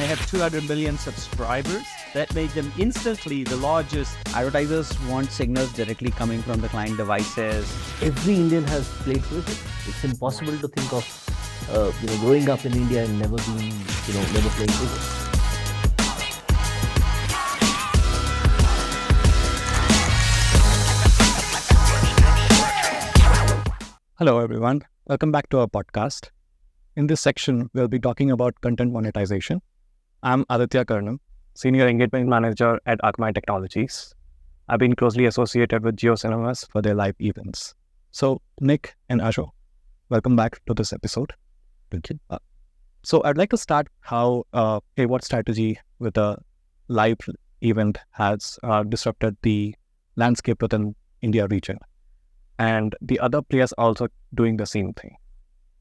have 200 million subscribers. That made them instantly the largest. Advertisers want signals directly coming from the client devices. Every Indian has played cricket. It's impossible to think of, growing up in India and never being, never playing cricket. Hello, everyone. Welcome back to our podcast. In this section, we'll be talking about content monetization. I'm Aditya Karnam, Senior Engagement Manager at Akamai Technologies. I've been closely associated with Jio Cinemas for their live events. So, Nick and Asho, welcome back to this episode. Thank you. So, I'd like to start how AVOD strategy with a live event has disrupted the landscape within India region. And the other players also doing the same thing.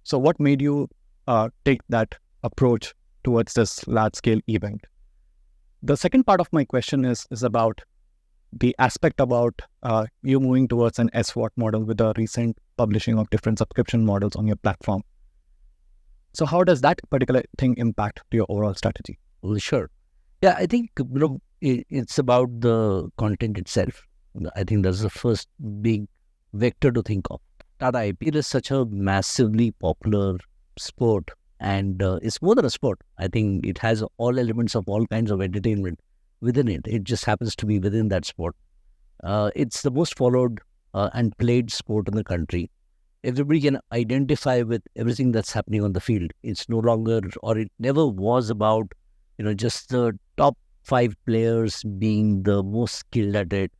So what made you take that approach towards this large-scale event? The second part of my question is about the aspect about you moving towards an SVOD model with the recent publishing of different subscription models on your platform. So how does that particular thing impact your overall strategy? Well, sure. Yeah, I think it's about the content itself. I think that's the first big vector to think of. Tata IPL is such a massively popular sport, and it's more than a sport. I think it has all elements of all kinds of entertainment within it. It just happens to be within that sport. It's the most followed and played sport in the country. Everybody can identify with everything that's happening on the field. It's no longer, or it never was about, just the top 5 players being the most skilled at it.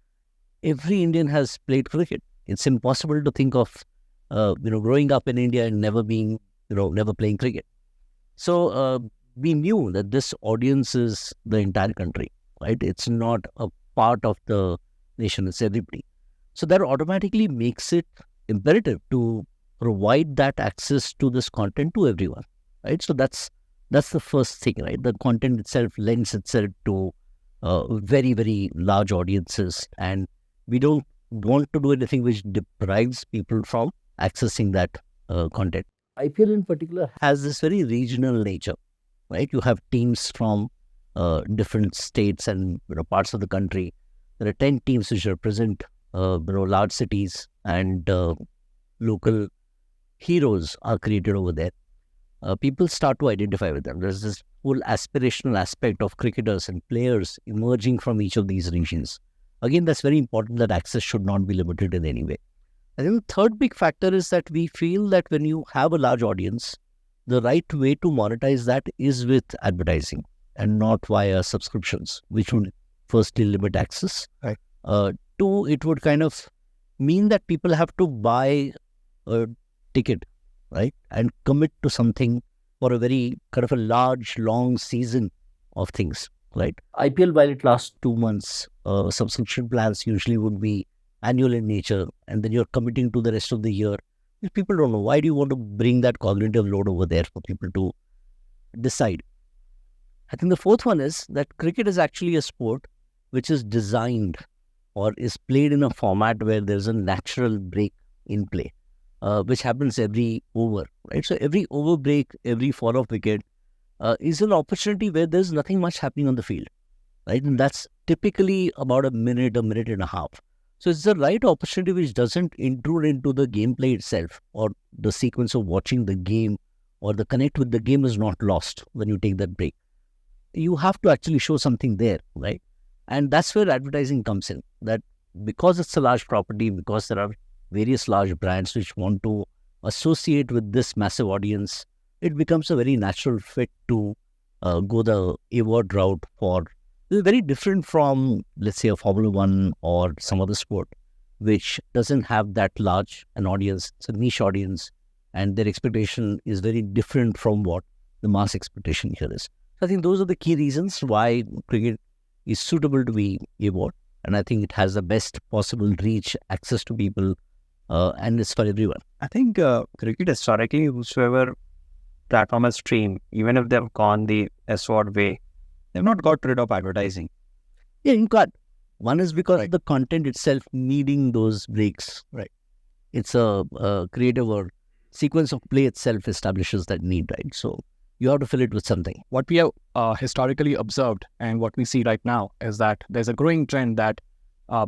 Every Indian has played cricket. It's impossible to think of, growing up in India and never being, never playing cricket. So we knew that this audience is the entire country, right? It's not a part of the nation, it's everybody. So that automatically makes it imperative to provide that access to this content to everyone, right? So that's the first thing, right? The content itself lends itself to very, very large audiences, and we don't want to do anything which deprives people from accessing that content. IPL in particular has this very regional nature, right? You have teams from different states and parts of the country. There are 10 teams which represent large cities, and local heroes are created over there. People start to identify with them. There's this full aspirational aspect of cricketers and players emerging from each of these regions. Again, that's very important that access should not be limited in any way. I think the third big factor is that we feel that when you have a large audience, the right way to monetize that is with advertising and not via subscriptions, which would firstly limit access. Right. Two, it would kind of mean that people have to buy a ticket, right, and commit to something for a very kind of a large, long season of things. Right. IPL, while it lasts 2 months, subscription plans usually would be annual in nature, and then you're committing to the rest of the year. If people don't know, why do you want to bring that cognitive load over there for people to decide? I think the fourth one is that cricket is actually a sport which is designed or is played in a format where there's a natural break in play, which happens every over, right? So every over break, every fall of wicket, is an opportunity where there's nothing much happening on the field, right? And that's typically about a minute and a half. So it's the right opportunity which doesn't intrude into the gameplay itself, or the sequence of watching the game, or the connect with the game is not lost when you take that break. You have to actually show something there, right? And that's where advertising comes in, that because it's a large property, because there are various large brands which want to associate with this massive audience, it becomes a very natural fit to go the AVOD route for. It's very different from, let's say, a Formula 1 or some other sport, which doesn't have that large an audience. It's a niche audience, and their expectation is very different from what the mass expectation here is. So I think those are the key reasons why cricket is suitable to be AVOD, and I think it has the best possible reach, access to people, and it's for everyone. I think cricket historically, whosoever platform has streamed, even if they've gone the SVOD way, they've not got rid of advertising. Yeah, you got. One is because of the content itself needing those breaks. Right. It's a creative or sequence of play itself establishes that need, right? So you have to fill it with something. What we have historically observed and what we see right now is that there's a growing trend that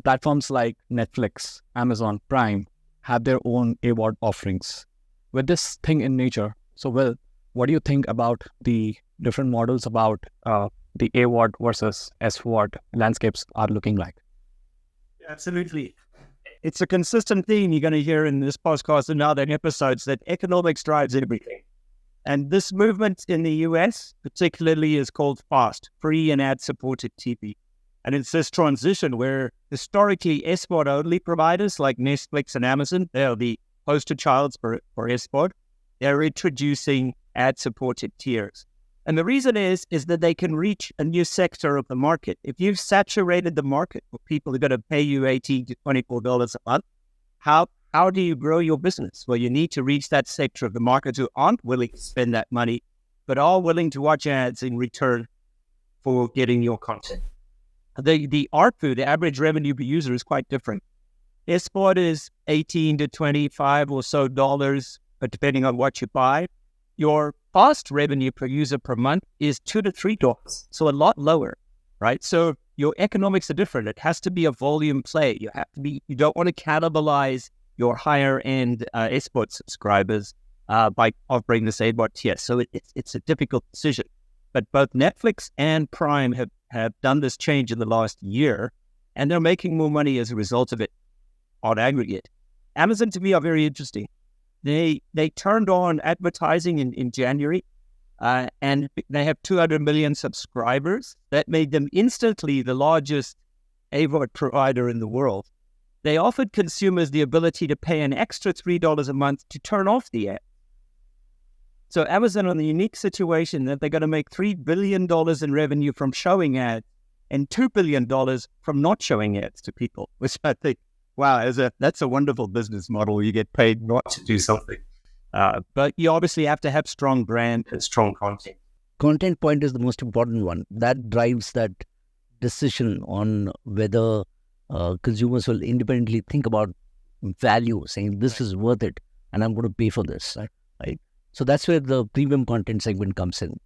platforms like Netflix, Amazon Prime have their own AVOD offerings. With this thing in nature, so Will, what do you think about the different models about the AVOD versus SVOD landscapes are looking like? Absolutely. It's a consistent theme you're going to hear in this podcast and other episodes that economics drives everything. And this movement in the US particularly is called FAST, free and ad-supported TV. And it's this transition where historically SVOD-only providers like Netflix and Amazon, they're the poster childs for SVOD, they're introducing ad-supported tiers. And the reason is that they can reach a new sector of the market. If you've saturated the market for people who are going to pay you $18 to $24 a month, how do you grow your business? Well, you need to reach that sector of the market who aren't willing to spend that money, but are willing to watch ads in return for getting your content. The ARPU, the average revenue per user, is quite different. SVOD is $18 to $25 or so dollars, but depending on what you buy. Your FAST revenue per user per month is $2 to $3, so a lot lower, right? So your economics are different. It has to be a volume play. You don't want to cannibalize your higher end SVOD subscribers by offering this AVOD tier. So it's a difficult decision. But both Netflix and Prime have done this change in the last year, and they're making more money as a result of it on aggregate. Amazon, to me, are very interesting. They turned on advertising in January, and they have 200 million subscribers. That made them instantly the largest AVOD provider in the world. They offered consumers the ability to pay an extra $3 a month to turn off the ad. So Amazon are in the unique situation that they're going to make $3 billion in revenue from showing ads and $2 billion from not showing ads to people, which I think, wow, that's a wonderful business model. You get paid not to do something. But you obviously have to have strong brand and strong content. Content point is the most important one. That drives that decision on whether consumers will independently think about value, saying this is worth it and I'm going to pay for this, right? So that's where the premium content segment comes in.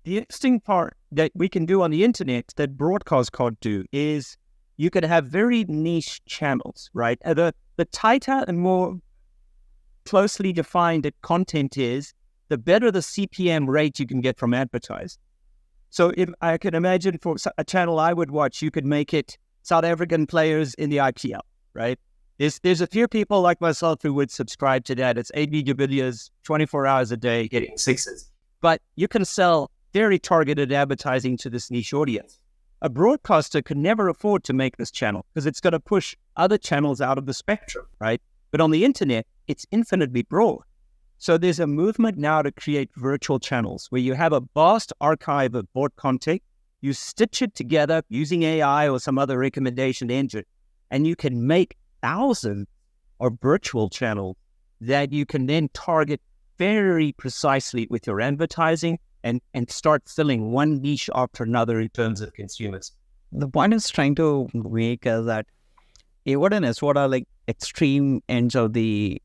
The interesting part that we can do on the internet that broadcast can't do is you can have very niche channels, right? The tighter and more closely defined that content is, the better the CPM rate you can get from advertising. So if I can imagine for a channel I would watch, you could make it South African players in the IPL, right? There's a few people like myself who would subscribe to that. It's AB de Villiers, 24 hours a day, getting sixes. But you can sell very targeted advertising to this niche audience. A broadcaster could never afford to make this channel because it's going to push other channels out of the spectrum, right? But on the internet, it's infinitely broad. So there's a movement now to create virtual channels where you have a vast archive of broad content, you stitch it together using AI or some other recommendation engine, and you can make thousands of virtual channels that you can then target very precisely with your advertising and start filling one niche after another in terms of consumers. The point is trying to make is that AVOD and SVOD are like extreme ends of the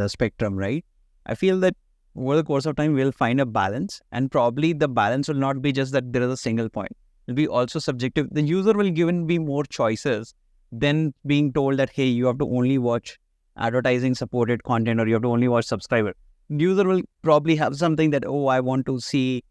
spectrum, right? I feel that over the course of time, we'll find a balance, and probably the balance will not be just that there is a single point. It will be also subjective. The user will be more choices than being told that, hey, you have to only watch advertising supported content or you have to only watch subscriber. The user will probably have something that, oh, I want to see,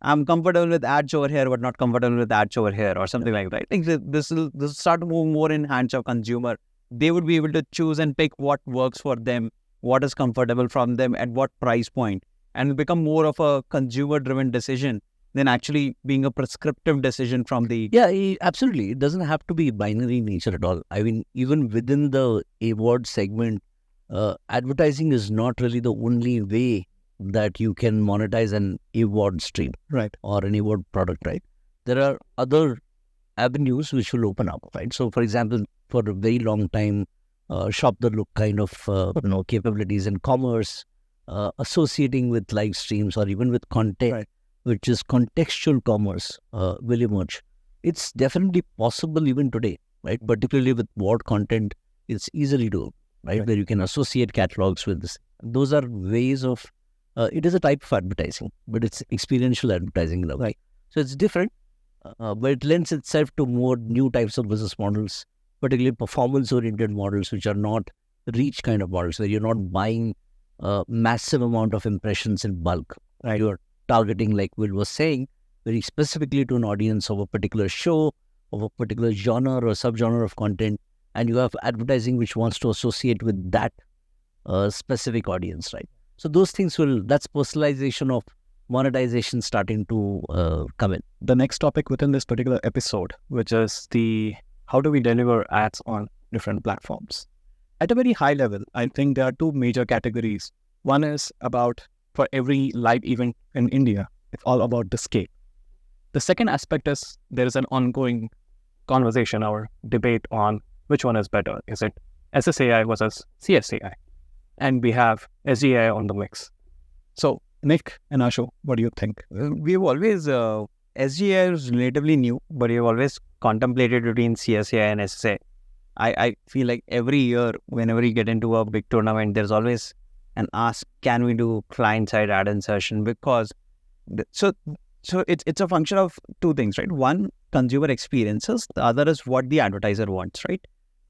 I'm comfortable with ads over here, but not comfortable with ads over here or something like that. I think this will start to move more in hands of consumer. They would be able to choose and pick what works for them, what is comfortable from them at what price point, and become more of a consumer-driven decision than actually being a prescriptive decision from the... Yeah, absolutely. It doesn't have to be binary in nature at all. I mean, even within the AVOD segment, advertising is not really the only way that you can monetize an AVOD stream, right, or an AVOD product, right? There are other avenues which will open up, right? So, for example, for a very long time, shop the look kind of capabilities in commerce, associating with live streams or even with content, right, which is contextual commerce, will emerge. It's definitely possible even today, right? Particularly with word content, it's easily doable, right? Where you can associate catalogs with this. Those are ways of It is a type of advertising, but it's experiential advertising in a way. So it's different, but it lends itself to more new types of business models, particularly performance-oriented models, which are not reach kind of models, where you're not buying a massive amount of impressions in bulk. Right. You're targeting, like Will was saying, very specifically to an audience of a particular show, of a particular genre or subgenre of content, and you have advertising which wants to associate with that specific audience, right? So those things that's personalization of monetization starting to come in. The next topic within this particular episode, which is how do we deliver ads on different platforms? At a very high level, I think there are two major categories. One is about, for every live event in India, it's all about the scale. The second aspect is there is an ongoing conversation or debate on which one is better. Is it SSAI versus CSAI? And we have SGI on the mix. So, Nick and Ashu, what do you think? We've always, SGI is relatively new, but we've always contemplated between CSAI and SSAI. I feel like every year, whenever you get into a big tournament, there's always an ask, can we do client-side ad insertion? Because, so it's a function of two things, right? One, consumer experiences. The other is what the advertiser wants, right?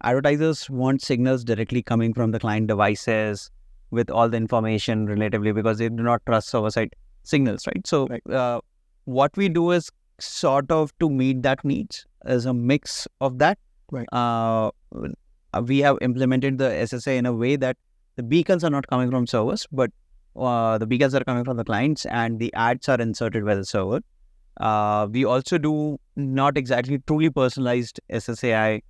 Advertisers want signals directly coming from the client devices with all the information relatively, because they do not trust server-side signals, right? So what we do is sort of to meet that needs as a mix of that. Right. We have implemented the SSA in a way that the beacons are not coming from servers, but the beacons are coming from the clients and the ads are inserted by the server. We also do not exactly truly personalized SSAI.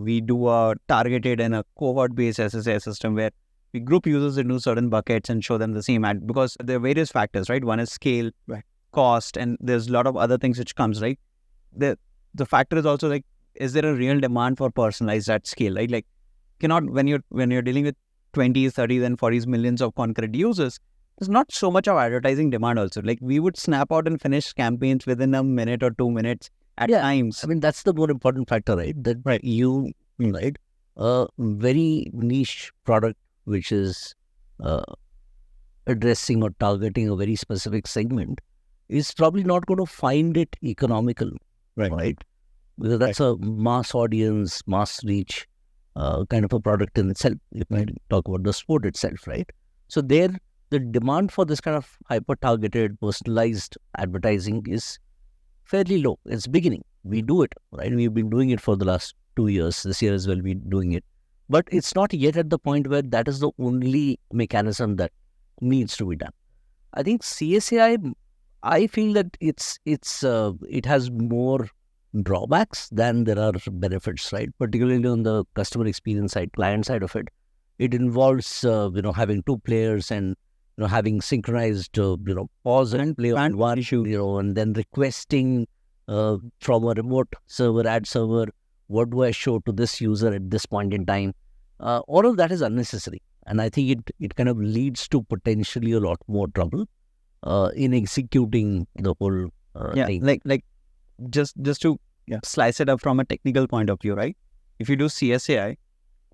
We do a targeted and a cohort-based SSAI system where we group users into certain buckets and show them the same ad, because there are various factors, right? One is scale, right, cost, and there's a lot of other things which comes, right? The factor is also like, is there a real demand for personalized at scale, right? Like, cannot, when you're dealing with 20s, 30s, and 40s millions of concurrent users, there's not so much of advertising demand also. Like, we would snap out and finish campaigns within a minute or 2 minutes at times. I mean, that's the more important factor, right? That you, right, a very niche product which is addressing or targeting a very specific segment is probably not going to find it economical, right? Because that's a mass audience, mass reach kind of a product in itself. If I talk about the sport itself, right? So there, the demand for this kind of hyper-targeted, personalized advertising is fairly low. It's beginning. We do it, right? We've been doing it for the last 2 years. This year as well, we're doing it. But it's not yet at the point where that is the only mechanism that needs to be done. I think CSAI, I feel that it has more drawbacks than there are benefits, right? Particularly on the customer experience side, client side of it. It involves, having two players and, having synchronized, pause and play on one issue, and then requesting from a remote server, ad server, what do I show to this user at this point in time? All of that is unnecessary. And I think it kind of leads to potentially a lot more trouble in executing the whole thing. Like just to slice it up from a technical point of view, right? If you do CSAI,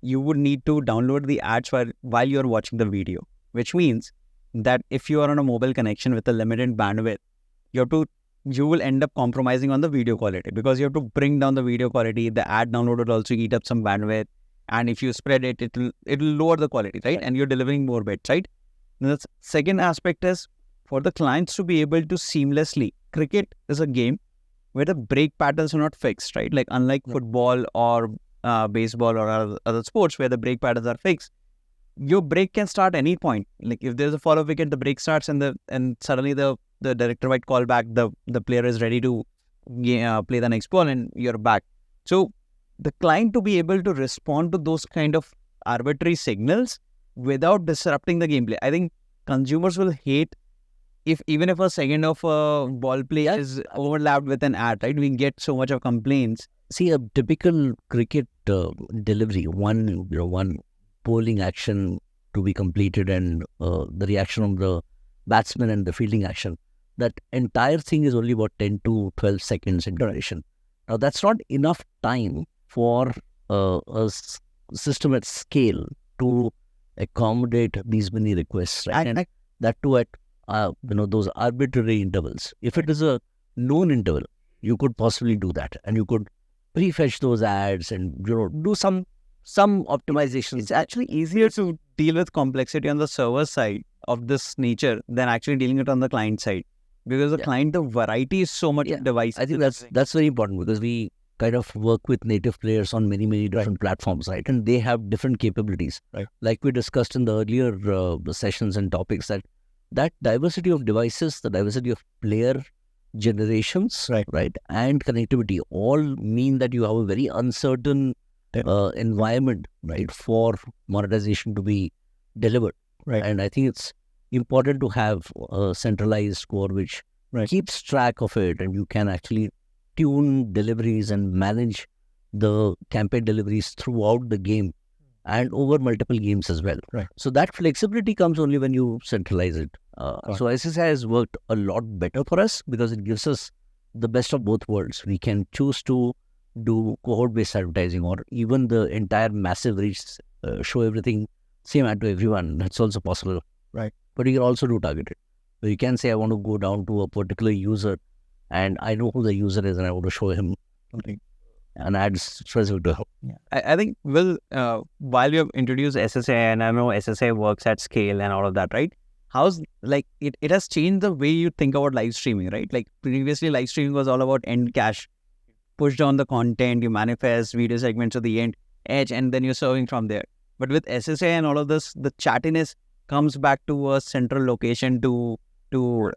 you would need to download the ads while you're watching the video, which means that if you are on a mobile connection with a limited bandwidth, you will end up compromising on the video quality, because you have to bring down the video quality. The ad download will also eat up some bandwidth, and if you spread it, it'll lower the quality, right? And you're delivering more bits, right? Now, the second aspect is for the clients to be able to seamlessly. Cricket is a game where the break patterns are not fixed, right? Like, unlike football or baseball or other sports where the break patterns are fixed, your break can start any point. Like, if there's a follow wicket, the break starts and suddenly the director might call back, the player is ready to play the next ball and you're back. So the client to be able to respond to those kind of arbitrary signals without disrupting the gameplay. I think consumers will hate even if a second of a ball play is overlapped with an ad, right? We get so much of complaints. See, a typical cricket delivery, one bowling action to be completed and the reaction of the batsman and the fielding action, that entire thing is only about 10 to 12 seconds in duration. Now, that's not enough time for a system at scale to accommodate these many requests, right? And that too at those arbitrary intervals. If it is a known interval, you could possibly do that, and you could prefetch those ads and do some optimizations. It's actually easier to deal with complexity on the server side of this nature than actually dealing it on the client side, because the client, the variety is so much device. I think that's very important, because we kind of work with native players on many different platforms, right? And they have different capabilities, right? Like we discussed in the earlier sessions and topics, that diversity of devices, the diversity of player generations, right, and connectivity all mean that you have a very uncertain environment, right, for monetization to be delivered, right? And I think it's important to have a centralized core which keeps track of it, and you can actually tune deliveries and manage the campaign deliveries throughout the game and over multiple games as well. Right. So that flexibility comes only when you centralize it. So SSI has worked a lot better for us because it gives us the best of both worlds. We can choose to do cohort-based advertising, or even the entire massive reach, show everything same ad to everyone. That's also possible. Right. But you can also do targeted. So you can say, I want to go down to a particular user, and I know who the user is, and I want to show him something. And add specific to him. Yeah. I think, Will, while you have introduced SSA, and I know SSA works at scale and all of that, right? How's, like, it has changed the way you think about live streaming, right? Like, previously, live streaming was all about end cache. Push down the content, you manifest video segments to the edge, and then you're serving from there. But with SSA and all of this, the chattiness comes back to a central location to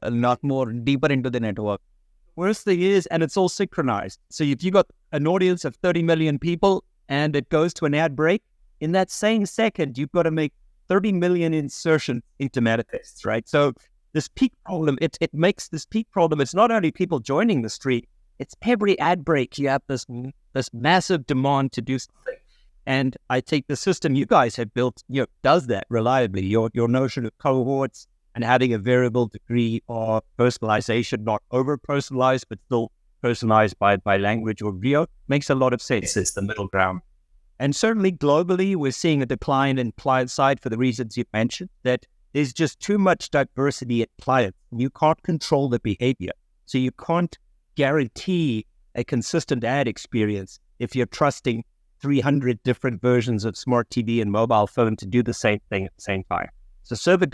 a lot more deeper into the network. Worst thing is, and it's all synchronized. So if you got an audience of 30 million people and it goes to an ad break, in that same second, you've got to make 30 million insertions into manifests, right? So this peak problem, it makes this peak problem. It's not only people joining the stream, it's every ad break. You have this massive demand to do something. And I think the system you guys have built, does that reliably. Your notion of cohorts and having a variable degree of personalization, not over-personalized, but still personalized by language or video, makes a lot of sense. It's the middle ground. And certainly globally, we're seeing a decline in client side for the reasons you mentioned, that there's just too much diversity at clients. You can't control the behavior. So you can't guarantee a consistent ad experience if you're trusting 300 different versions of smart TV and mobile phone to do the same thing at the same time. So server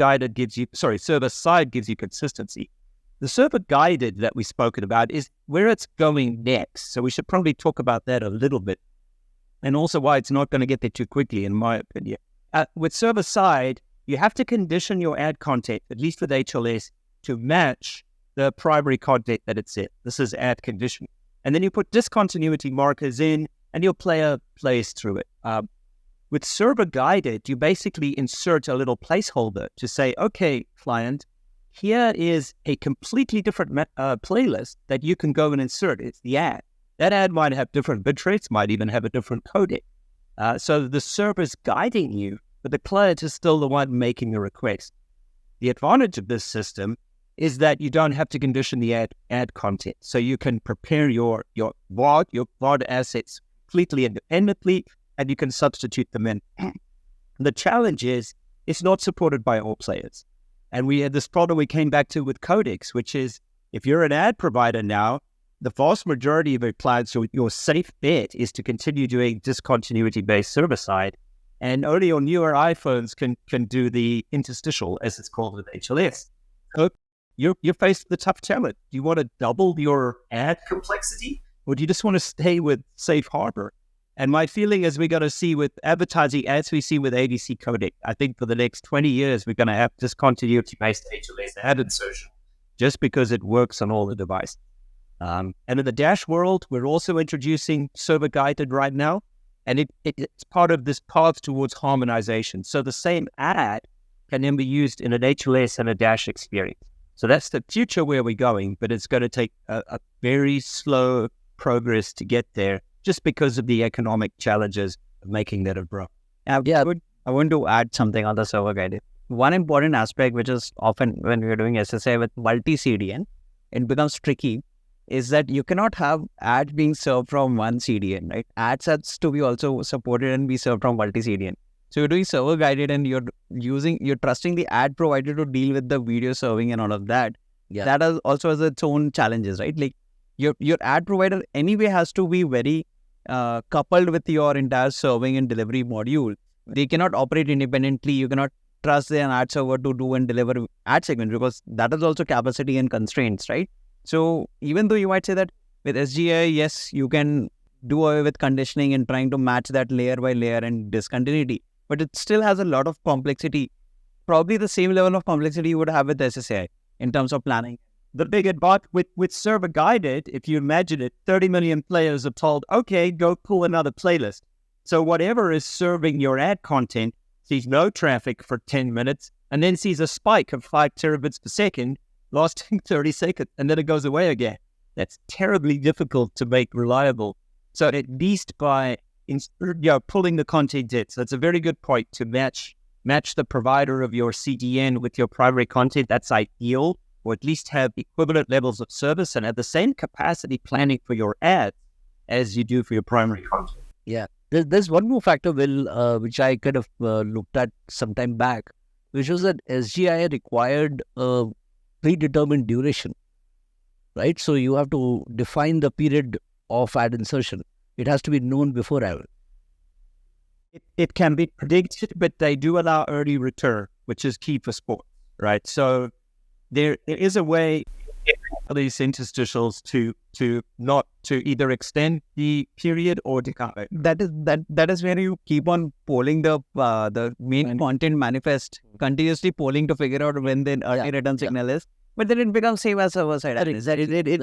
side gives you consistency. The server guided that we've spoken about is where it's going next. So we should probably talk about that a little bit, and also why it's not going to get there too quickly, in my opinion. With server side, you have to condition your ad content, at least with HLS, to match the primary content that it's in. This is ad conditioning. And then you put discontinuity markers in, and your player plays through it. With server guided, you basically insert a little placeholder to say, okay, client, here is a completely different playlist that you can go and insert. It's the ad. That ad might have different bit rates, might even have a different codec. So the server's guiding you, but the client is still the one making the request. The advantage of this system is that you don't have to condition the ad content. So you can prepare your VOD assets completely independently, and you can substitute them in. The challenge is it's not supported by all players. And we had this problem we came back to with codecs, which is if you're an ad provider now, the vast majority of your clients, so your safe bet is to continue doing discontinuity-based server side, and only your newer iPhones can do the interstitial, as it's called with HLS. So you're faced with a tough challenge. Do you want to double your ad complexity, or do you just want to stay with safe harbor? And my feeling is we're going to see with advertising, as we see with ABC codec, I think for the next 20 years, we're going to have discontinuity-based HLS ad insertion just because it works on all the devices. And in the Dash world, we're also introducing server guided right now, and it's part of this path towards harmonization. So the same ad can then be used in an HLS and a Dash experience. So that's the future where we're going, but it's going to take a very slow progress to get there, just because of the economic challenges of making that a bro. I want to add something on the server guided. One important aspect, which is often when we're doing SSA with multi-CDN, it becomes tricky, is that you cannot have ads being served from one CDN, right? Ads has to be also supported and be served from multi-CDN. So you're doing server guided and you're trusting the ad provider to deal with the video serving and all of that. Yeah. That also has its own challenges, right? Like your ad provider anyway has to be very coupled with your entire serving and delivery module. They cannot operate independently. You cannot trust an ad server to do and deliver ad segments because that is also capacity and constraints, right? So even though you might say that with SGI, yes, you can do away with conditioning and trying to match that layer by layer and discontinuity, but it still has a lot of complexity, probably the same level of complexity you would have with SSAI in terms of planning. The big advantage with server guided, if you imagine it, 30 million players are told, okay, go pull another playlist. So whatever is serving your ad content sees no traffic for 10 minutes and then sees a spike of 5 terabits per second lasting 30 seconds, and then it goes away again. That's terribly difficult to make reliable. So at least by pulling the content in. So it's a very good point to match the provider of your CDN with your primary content. That's ideal, or at least have equivalent levels of service and have the same capacity planning for your ads as you do for your primary content. Yeah. There's one more factor, Will, which I kind of looked at some time back, which was that SGI required a predetermined duration, right? So you have to define the period of ad insertion. It has to be known before ad. It can be predicted, but they do allow early return, which is key for sport, right? So there is a way for these interstitials to not to either extend the period or to cut it. That is where you keep on polling the main content manifest, continuously polling to figure out when the early return signal is. But then it becomes same as server side. It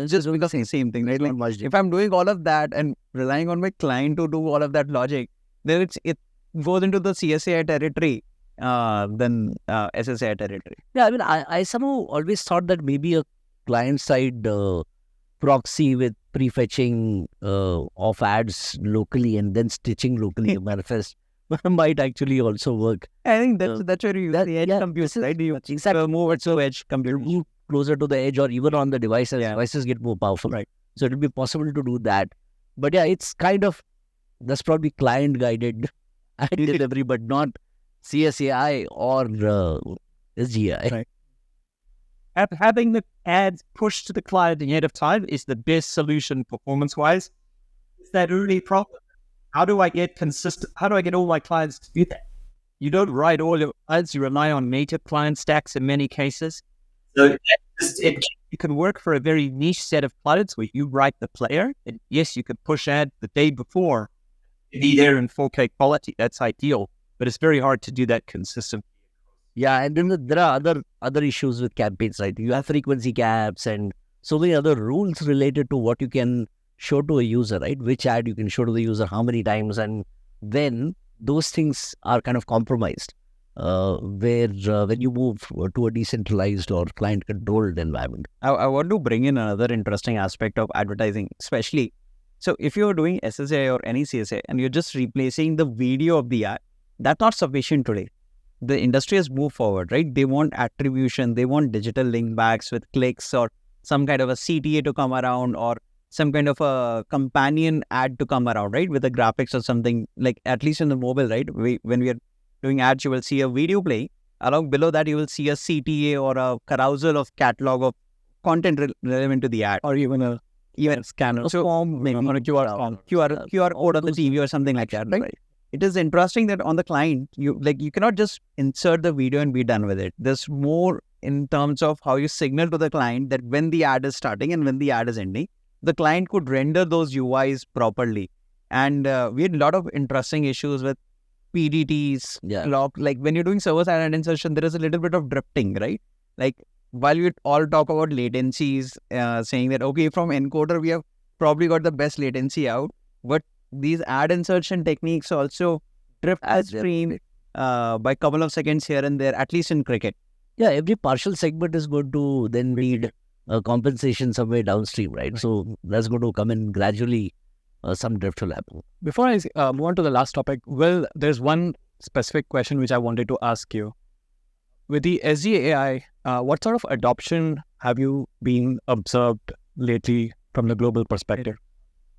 just becomes the same thing, right? Like if I'm doing all of that and relying on my client to do all of that logic, then it goes into the CSAI territory than SSAI territory. Yeah, I mean, I somehow always thought that maybe a client-side proxy with prefetching of ads locally and then stitching locally manifest might actually also work. I think that's where you use the edge compute, right? You exactly move it to edge compute. Move closer to the edge or even on the devices. Devices get more powerful. Right. So it'll be possible to do that. But yeah, it's kind of, that's probably client-guided ad delivery, but not CSAI or SGI. Right. Having the ads pushed to the client ahead of time is the best solution performance-wise. It's that early problem. How do I get all my clients to do that? You don't write all your ads. You rely on native client stacks in many cases. So it can work for a very niche set of clients where you write the player. And yes, you could push ad the day before, be there in 4K quality. That's ideal. But it's very hard to do that consistently. Yeah, and then there are other issues with campaigns, right? You have frequency caps and so many other rules related to what you can show to a user, right? Which ad you can show to the user, how many times, and then those things are kind of compromised. Where when you move to a decentralized or client-controlled environment. I want to bring in another interesting aspect of advertising, especially. So if you're doing SSA or any CSA and you're just replacing the video of the ad, that's not sufficient today. The industry has moved forward, right? They want attribution, they want digital link backs with clicks or some kind of a CTA to come around or some kind of a companion ad to come around, right? With the graphics or something, like at least in the mobile, right? When we are doing ads, you will see a video play. Along below that, you will see a CTA or a carousel of catalog of content relevant to the ad. Or even a scanner. So form, maybe on a QR code on the TV or something like that, right? It is interesting that on the client, you cannot just insert the video and be done with it. There's more in terms of how you signal to the client that when the ad is starting and when the ad is ending, the client could render those UIs properly. And we had a lot of interesting issues with PDTs. Like when you're doing server-side ad insertion, there is a little bit of drifting, right? Like while we all talk about latencies, saying that, okay, from encoder, we have probably got the best latency out, but these ad insertion techniques also drift the stream by a couple of seconds here and there, at least in cricket. Yeah, every partial segment is going to then need compensation somewhere downstream, right? So that's going to come in gradually. Some drift will happen. Before I move on to the last topic, Will, there's one specific question which I wanted to ask you. With the SGAI, what sort of adoption have you been observed lately from the global perspective?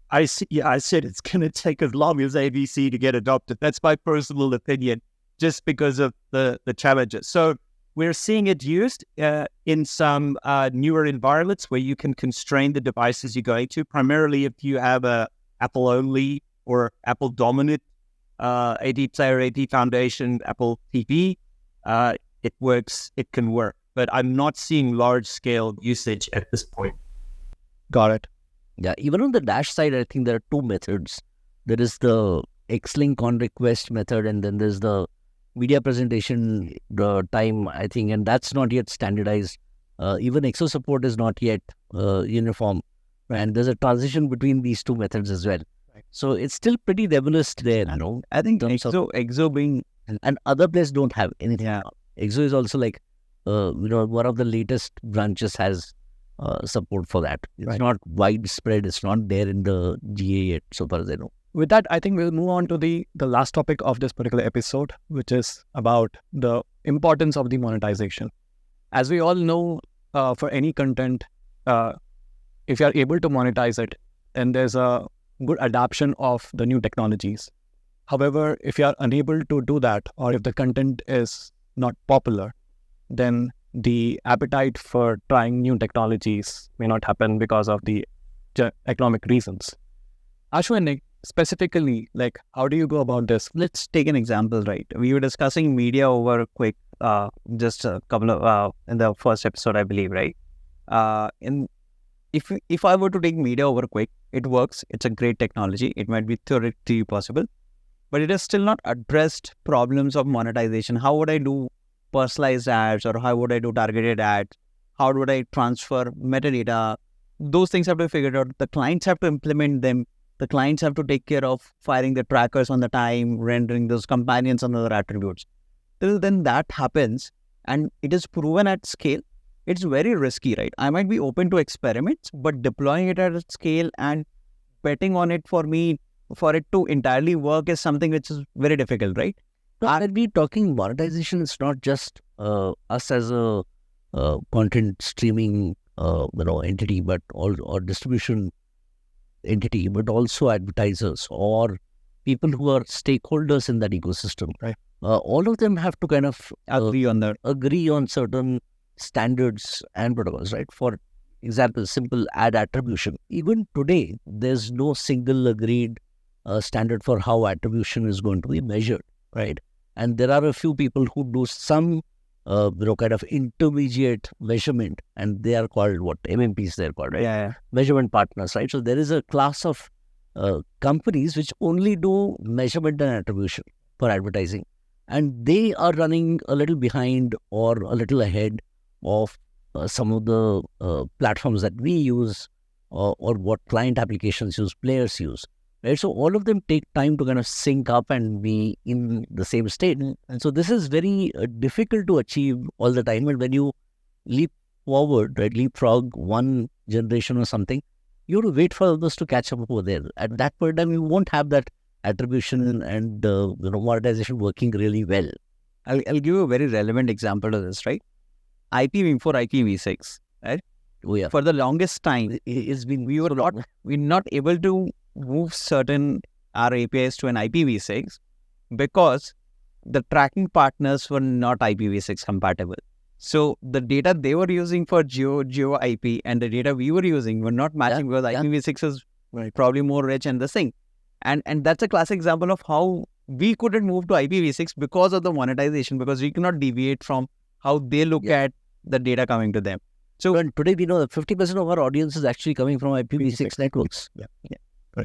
I said it's going to take as long as ABC to get adopted. That's my personal opinion. just because of the challenges. So we're seeing it used in some newer environments where you can constrain the devices you're going to, primarily if you have a Apple only or Apple dominant AD player, AD foundation, Apple TV. It works, it can work, but I'm not seeing large scale usage at this point. Got it. Yeah, even on the Dash side, I think there are two methods. There is the X-Link on request method, and then there's the media presentation time, I think, and that's not yet standardized. Even XO support is not yet uniform, and there's a transition between these two methods as well. Right. So it's still pretty nebulous there, you know. I think in terms of- exo being and other places don't have anything. Yeah. XO is also like, one of the latest branches has support for that. It's Right. not widespread. It's not there in the GA yet, so far as I know. With that, I think we'll move on to the last topic of this particular episode, which is about the importance of the monetization. As we all know, for any content, if you are able to monetize it, then there's a good adoption of the new technologies. However, if you are unable to do that, or if the content is not popular, then the appetite for trying new technologies may not happen because of the economic reasons. Ashu and Nick, specifically, like, how do you go about this? Let's take an example, right? We were discussing media over quick, just a couple of in the first episode, I believe, right? If I were to take media over quick, it works. It's a great technology. It might be theoretically possible, but it has still not addressed problems of monetization. How would I do personalized ads, or how would I do targeted ads? How would I transfer metadata? Those things have to be figured out. The clients have to implement them. The clients have to take care of firing the trackers on the time, rendering those companions and other attributes. Till then that happens and it is proven at scale, it's very risky, right? I might be open to experiments, but deploying it at a scale and betting on it for me, for it to entirely work is something which is very difficult, right? When we talking monetization, it's not just us as a content streaming entity, but or distribution entity, but also advertisers or people who are stakeholders in that ecosystem. Right. All of them have to kind of Agree on that. agree on certain standards and protocols, right? For example, simple ad attribution. Even today, there's no single agreed standard for how attribution is going to be measured, right? And there are a few people who do some kind of intermediate measurement, and they are called what? MMPs they're called, right? Yeah. Measurement partners, right? So there is a class of companies which only do measurement and attribution for advertising, and they are running a little behind or a little ahead of some of the platforms that we use or what client applications use, players use. Right? So all of them take time to kind of sync up and be in the same state. And so this is very difficult to achieve all the time. And when you leap forward, right, leapfrog one generation or something, you have to wait for others to catch up over there. At that point in time, you won't have that attribution and monetization working really well. I'll give you a very relevant example of this, right? IPv4, IPv6, right? Oh yeah, For the longest time, it's been we're not able to move certain our APIs to an IPv6 because the tracking partners were not IPv6 compatible. So the data they were using for Geo IP and the data we were using were not matching because IPv6 is probably more rich and the thing. And that's a classic example of how we couldn't move to IPv6 because of the monetization, because we cannot deviate from how they look at the data coming to them. So and today we know that 50% of our audience is actually coming from IPv6 networks. Yeah.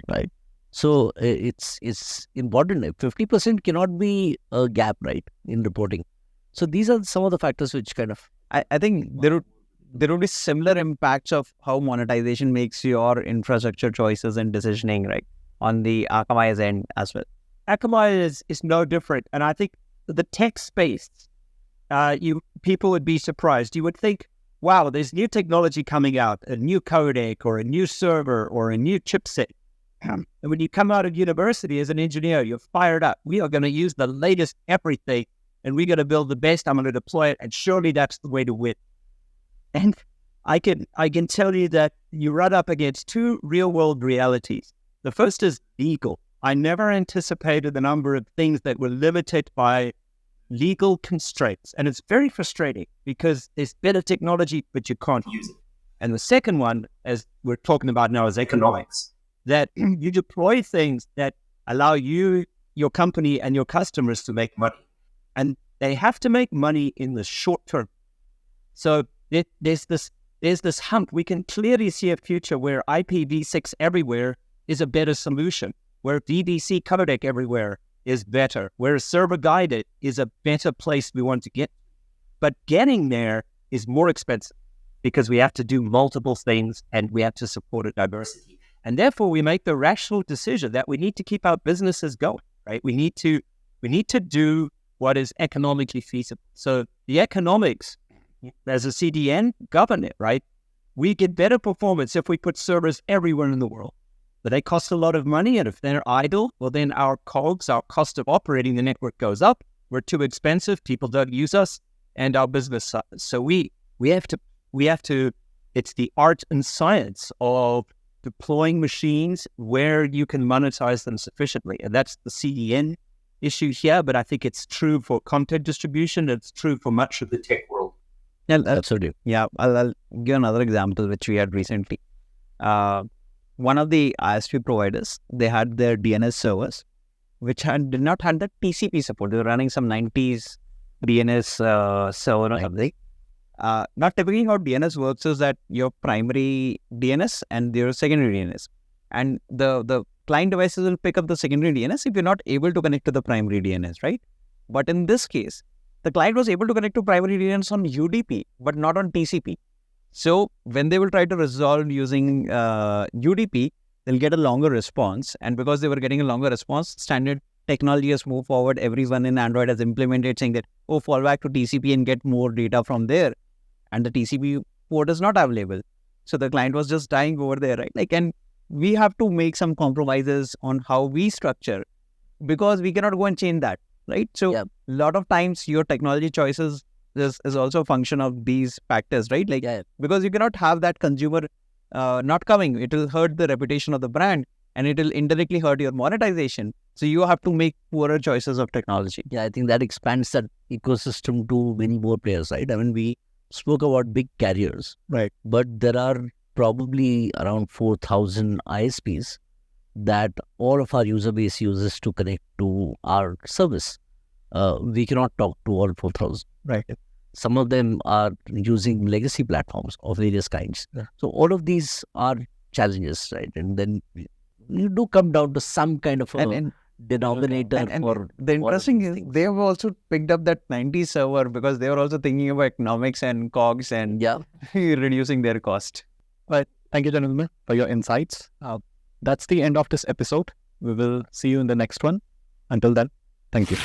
Right. So it's important. 50% cannot be a gap, right, in reporting. So these are some of the factors which kind of... I think there would be similar impacts of how monetization makes your infrastructure choices and decisioning, right, on the Akamai's end as well. Akamai is no different. And I think the tech space, people would be surprised. You would think, wow, there's new technology coming out, a new codec or a new server or a new chipset. And when you come out of university as an engineer, you're fired up. We are going to use the latest everything, and we're going to build the best. I'm going to deploy it, and surely that's the way to win. And I can tell you that you run up against two real-world realities. The first is legal. I never anticipated the number of things that were limited by legal constraints. And it's very frustrating because there's better technology, but you can't use it. And the second one, as we're talking about now, is economics, that you deploy things that allow you, your company, and your customers to make money. And they have to make money in the short term. So there's this hump. We can clearly see a future where IPv6 everywhere is a better solution, where VVC codec everywhere is better, where server guided is a better place we want to get. But getting there is more expensive because we have to do multiple things and we have to support a diversity. And therefore we make the rational decision that we need to keep our businesses going, right? We need to do what is economically feasible. So the economics as a CDN govern it, right? We get better performance if we put servers everywhere in the world. But they cost a lot of money, and if they're idle, well, then our COGS, our cost of operating the network goes up. We're too expensive. People don't use us, and our business suffers. So we have to. It's the art and science of deploying machines where you can monetize them sufficiently, and that's the CDN issue here. But I think it's true for content distribution. It's true for much of the tech world. Yeah, Absolutely. Yeah, I'll give another example which we had recently. One of the ISP providers, they had their DNS servers, which did not have the TCP support. They were running some 90s DNS server or something. Not typically how DNS works is that your primary DNS and your secondary DNS. And the client devices will pick up the secondary DNS if you're not able to connect to the primary DNS, right? But in this case, the client was able to connect to primary DNS on UDP, but not on TCP. So when they will try to resolve using UDP, they'll get a longer response. And because they were getting a longer response, standard technology has moved forward. Everyone in Android has implemented saying that, fall back to TCP and get more data from there. And the TCP port is not available. So the client was just dying over there, right? And we have to make some compromises on how we structure because we cannot go and change that, right? So a lot of times your technology choices is also a function of these factors, right? Because you cannot have that consumer not coming. It will hurt the reputation of the brand and it will indirectly hurt your monetization. So you have to make poorer choices of technology. Yeah, I think that expands that ecosystem to many more players, right? I mean, we spoke about big carriers, Right. but there are probably around 4,000 ISPs that all of our user base uses to connect to our service. We cannot talk to all 4,000. Right. Some of them are using legacy platforms of various kinds. Yeah. So all of these are challenges, right? And then you do come down to some kind of a denominator. And for the interesting is things. they have also picked up that 90 server because they were also thinking about economics and COGS and reducing their cost. Well, thank you, gentlemen, for your insights. That's the end of this episode. We will see you in the next one. Until then, thank you.